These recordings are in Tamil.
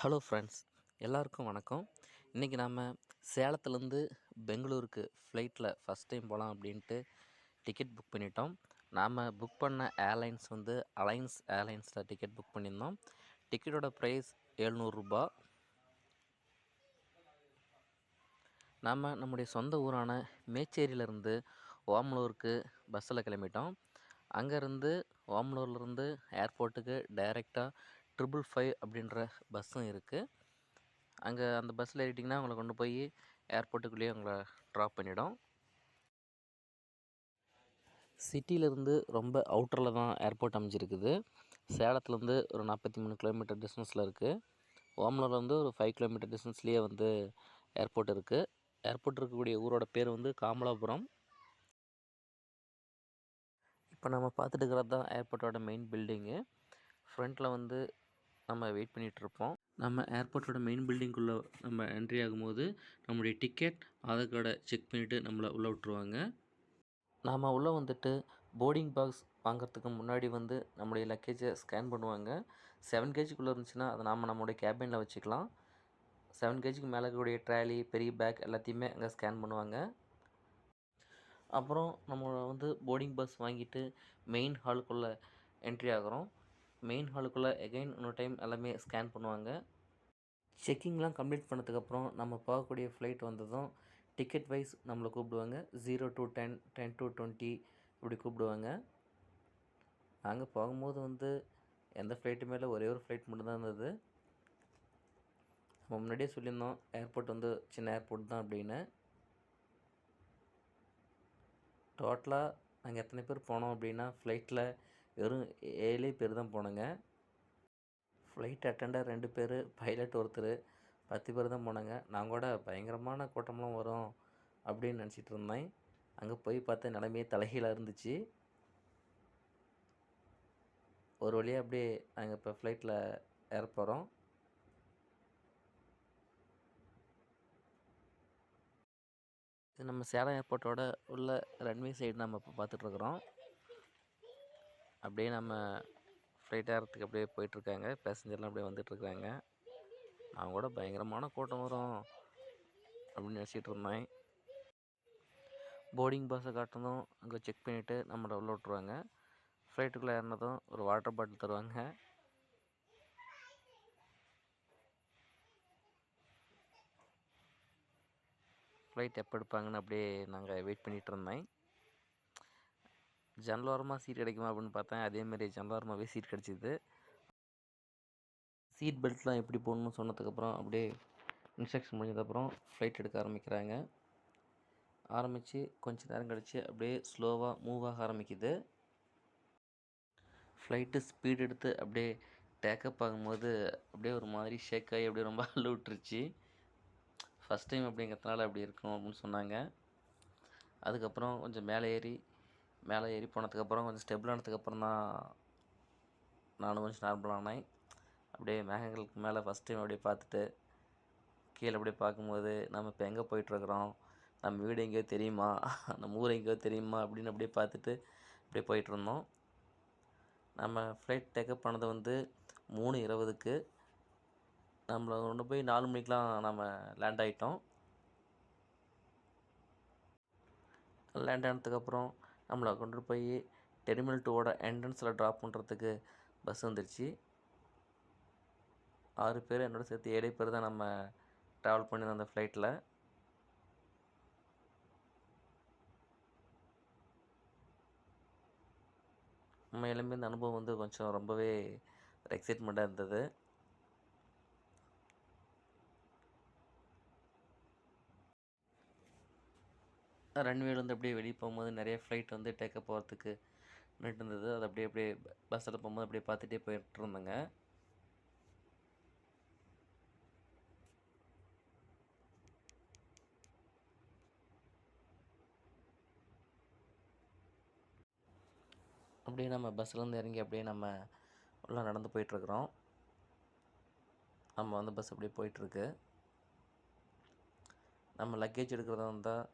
ஹலோ ஃப்ரெண்ட்ஸ், எல்லாருக்கும் வணக்கம். இன்றைக்கி நாம் சேலத்துலேருந்து பெங்களூருக்கு ஃப்ளைட்டில் ஃபஸ்ட் டைம் போகலாம் அப்படின்ட்டு டிக்கெட் புக் பண்ணிட்டோம். நாம் புக் பண்ண ஏர்லைன்ஸ் வந்து அலைன்ஸ் ஏர்லைன்ஸில் டிக்கெட் புக் பண்ணியிருந்தோம். டிக்கெட்டோட ப்ரைஸ் ரூ. 700. நாம் நம்முடைய சொந்த ஊரான மேச்சேரியிலேருந்து ஓமலூருக்கு பஸ்ஸில் கிளம்பிட்டோம். அங்கேருந்து ஓமலூர்லேருந்து ஏர்போர்ட்டுக்கு டைரெக்டாக 555 அப்படின்ற பஸ்ஸும் இருக்குது. அங்கே அந்த பஸ்ஸில் ஏறிட்டிங்கன்னா உங்களை கொண்டு போய் ஏர்போர்ட்டுக்குள்ளேயே உங்களை ட்ராப் பண்ணிவிடும். சிட்டியிலேருந்து ரொம்ப அவுட்டரில் தான் ஏர்போர்ட் அமைஞ்சிருக்குது. சேலத்துலேருந்து ஒரு 43 கிலோமீட்டர் டிஸ்டன்ஸில் இருக்குது. ஓமலூர்லேருந்து ஒரு 5 கிலோமீட்டர் டிஸ்டன்ஸ்லேயே வந்து ஏர்போர்ட் இருக்குது. ஏர்போர்ட் இருக்கக்கூடிய ஊரோட பேர் வந்து காமலாபுரம். இப்போ நம்ம பார்த்துட்டு இருக்கிறது தான் ஏர்போர்ட்டோட மெயின் பில்டிங்கு. ஃப்ரண்ட்டில் வந்து நம்ம வெயிட் பண்ணிகிட்ருப்போம். நம்ம ஏர்போர்ட்டோட மெயின் பில்டிங்குள்ளே நம்ம என்ட்ரி ஆகும்போது நம்முடைய டிக்கெட், ஆதார் கார்டை செக் பண்ணிவிட்டு நம்மளை உள்ளே விட்ருவாங்க. நாம் உள்ளே வந்துட்டு போர்டிங் பாக்ஸ் வாங்கிறதுக்கு முன்னாடி வந்து நம்முடைய லக்கேஜை ஸ்கேன் பண்ணுவாங்க. 7 கேஜிக்குள்ளே இருந்துச்சுன்னா அதை நாம் நம்மளுடைய கேபினில் வச்சுக்கலாம். 7 கேஜிக்கு மேலே இருக்கக்கூடிய ட்ராலி, பெரிய பேக் எல்லாத்தையுமே அங்கே ஸ்கேன் பண்ணுவாங்க. அப்புறம் நம்ம வந்து போர்டிங் பாஸ் வாங்கிட்டு மெயின் ஹாலுக்குள்ளே என்ட்ரி ஆகிறோம். மெயின் ஹாலுக்குள்ளே எகைன் இன்னொரு டைம் எல்லாமே ஸ்கேன் பண்ணுவாங்க. செக்கிங்லாம் கம்ப்ளீட் பண்ணதுக்கப்புறம் நம்ம போகக்கூடிய ஃப்ளைட் வந்ததும் டிக்கெட் வைஸ் நம்மளை கூப்பிடுவாங்க. 0 to 10, 10 to 20 இப்படி கூப்பிடுவாங்க. நாங்கள் போகும்போது வந்து எந்த ஃப்ளைட்டுமே இல்லை, ஒரே ஒரு ஃப்ளைட் மட்டும்தான் இருந்தது. நம்ம முன்னாடியே சொல்லியிருந்தோம் ஏர்போர்ட் வந்து சின்ன ஏர்போர்ட் தான் அப்படின்னு. டோட்டலாக நாங்கள் எத்தனை பேர் போனோம் அப்படின்னா ஃப்ளைட்டில் வெறும் 7 பேர் தான் போனோங்க. ஃப்ளைட் அட்டெண்டர் 2 பேர், பைலட் ஒருத்தர், 10 பேர் தான் போனாங்க. நான் கூட பயங்கரமான கூட்டம்லாம் வரும் அப்படின்னு நினச்சிட்டு இருந்தேன். அங்கே போய் பார்த்தா நிலைமையே தலைகீழாக இருந்துச்சு. ஒரு வழியாக அப்படியே நாங்கள் இப்போ ஃப்ளைட்டில் ஏற போகிறோம். இது நம்ம சேலம் ஏர்போர்ட்டோட உள்ள ரன்வே சைடு நம்ம இப்போ பார்த்துட்ருக்குறோம். அப்படியே நம்ம ஃப்ளைட் ஏறத்துக்கு அப்படியே போயிட்டுருக்காங்க. பேசஞ்சர்லாம் அப்படியே வந்துட்டுருக்காங்க. நான் கூட பயங்கரமான கூட்டம் வரும் அப்படின்னு நினச்சிட்டு இருந்தேன். போர்டிங் பாஸை காட்டினதும் அங்கே செக் பண்ணிவிட்டு நம்மளை உள்ள விட்ருவாங்க. ஃப்ளைட்டுக்குள்ளே ஏறினதும் ஒரு வாட்டர் பாட்டில் தருவாங்க. ஃப்ளைட் எப்போ எடுப்பாங்கன்னு அப்படியே நாங்கள் வெயிட் பண்ணிகிட்டு இருந்தேன். ஜன்னல் ஓரமாக சீட் கிடைக்குமா அப்படின்னு பார்த்தேன். அதேமாரி ஜன்னல் ஓரமாகவே சீட் கிடச்சிது. சீட் பெல்ட்லாம் எப்படி போடணும்னு சொன்னதுக்கப்புறம் அப்படியே இன்ஸ்ட்ரக்ஷன் முடிஞ்சதுக்கப்புறம் ஃப்ளைட் எடுக்க ஆரம்பிக்கிறாங்க. ஆரம்பித்து கொஞ்சம் நேரம் கழித்து அப்படியே ஸ்லோவாக மூவ் ஆக ஆரம்பிக்குது. ஃப்ளைட்டு ஸ்பீட் எடுத்து அப்படியே டேக்கப் ஆகும்போது அப்படியே ஒரு மாதிரி ஷேக் ஆகி அப்படியே ரொம்ப அள்ளு விட்டுருச்சு. ஃபஸ்ட் டைம் அப்படிங்கிறதுனால அப்படி இருக்கும் அப்படின்னு சொன்னாங்க. அதுக்கப்புறம் கொஞ்சம் மேலே ஏறி போனதுக்கப்புறம் கொஞ்சம் ஸ்டெபிள் ஆனதுக்கப்புறம் தான் நானும் கொஞ்சம் நார்மலானேன். அப்படியே மேகங்களுக்கு மேலே ஃபஸ்ட் டைம் அப்படியே பார்த்துட்டு கீழே அப்படியே பார்க்கும்போது நம்ம இப்போ எங்கே போயிட்டுருக்குறோம், நம்ம வீடு எங்கேயோ தெரியுமா, நம்ம ஊர் எங்கேயோ தெரியுமா அப்படின்னு அப்படியே பார்த்துட்டு அப்படியே போயிட்டுருந்தோம். நம்ம ஃப்ளைட் டேக்கப் பண்ணது வந்து 3:20க்கு. நம்மளை கொண்டு போய் 4 மணிக்கெலாம் நம்ம லேண்ட் ஆகிட்டோம். லேண்ட் ஆனதுக்கப்புறம் நம்மளை கொண்டு போய் டெர்மினல் 2ஓட என்ட்ரன்ஸில் ட்ராப் பண்ணுறதுக்கு பஸ் வந்துடுச்சு. 6 பேர் என்னோட சேர்த்து 7 பேர் தான் நம்ம ட்ராவல் பண்ணியிருந்தோம் அந்த ஃப்ளைட்டில். உண்மையிலுமே இந்த அனுபவம் வந்து கொஞ்சம் ரொம்பவே ஒரு எக்ஸைட்மெண்ட்டாக இருந்தது. ரன்வேலேருந்து அப்படியே வெளியே போகும்போது நிறைய ஃப்ளைட் வந்து டேக்கப் போகிறதுக்கு நின்றுட்டு இருந்தது. அது அப்படியே பஸ்ஸில் போகும்போது அப்படியே பார்த்துட்டே போயிட்டு இருந்தேங்க. அப்படியே நம்ம பஸ்ஸிலேருந்து இறங்கி அப்படியே நம்ம உள்ளே நடந்து போயிட்டுருக்குறோம். நம்ம வந்து பஸ் அப்படியே போயிட்டுருக்கு. நம்ம லக்கேஜ் எடுக்கிறதா இருந்தால்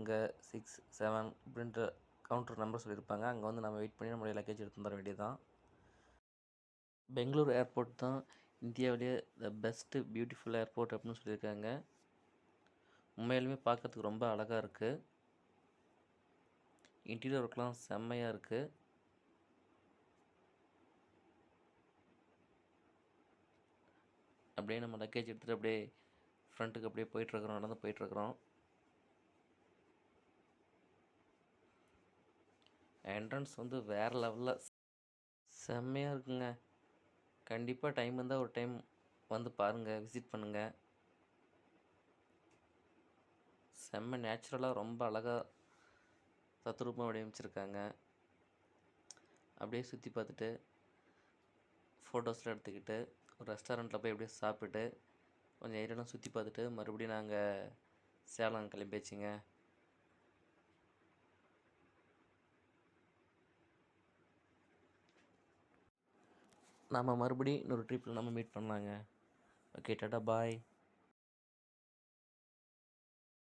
இங்கே 6, 7 அப்படின்ற கவுண்டர் நம்பர் சொல்லியிருப்பாங்க. அங்கே வந்து நம்ம வெயிட் பண்ணி நம்மளுடைய லக்கேஜ் எடுத்து தர வேண்டியது தான். பெங்களூர் ஏர்போர்ட் தான் இந்தியாவிலேயே த பெஸ்ட்டு பியூட்டிஃபுல் ஏர்போர்ட் அப்படின்னு சொல்லியிருக்காங்க. உண்மையாலுமே பார்க்கறதுக்கு ரொம்ப அழகா இருக்கு. இன்டீரியர் ஒர்க்லாம் செம்மையா இருக்கு. அப்படியே நம்ம லக்கேஜ் எடுத்துகிட்டு அப்படியே ஃப்ரண்ட்டுக்கு அப்படியே போயிட்டுருக்குறோம், நடந்து போயிட்டுருக்குறோம். என்ட்ரன்ஸ் வந்து வேறு லெவலில் செம்மையாக இருக்குங்க. கண்டிப்பாக டைம் இருந்தால் ஒரு டைம் வந்து பாருங்கள், விசிட் பண்ணுங்கள். செம்ம நேச்சுரலாக ரொம்ப அழகாக தத்ரூபமாக வடிவமைச்சிருக்காங்க. அப்படியே சுற்றி பார்த்துட்டு ஃபோட்டோஸ்லாம் எடுத்துக்கிட்டு ஒரு ரெஸ்டாரண்ட்டில் போய் அப்படியே சாப்பிட்டுட்டு கொஞ்சம் ஏரியாலாம் சுற்றி பார்த்துட்டு மறுபடியும் நாங்கள் சேலம் கிளம்பியாச்சுங்க. நாம் மறுபடியும் இன்னொரு ட்ரிப்பில் நம்ம மீட் பண்ணலாங்க. ஓகே, டாடா பாய்.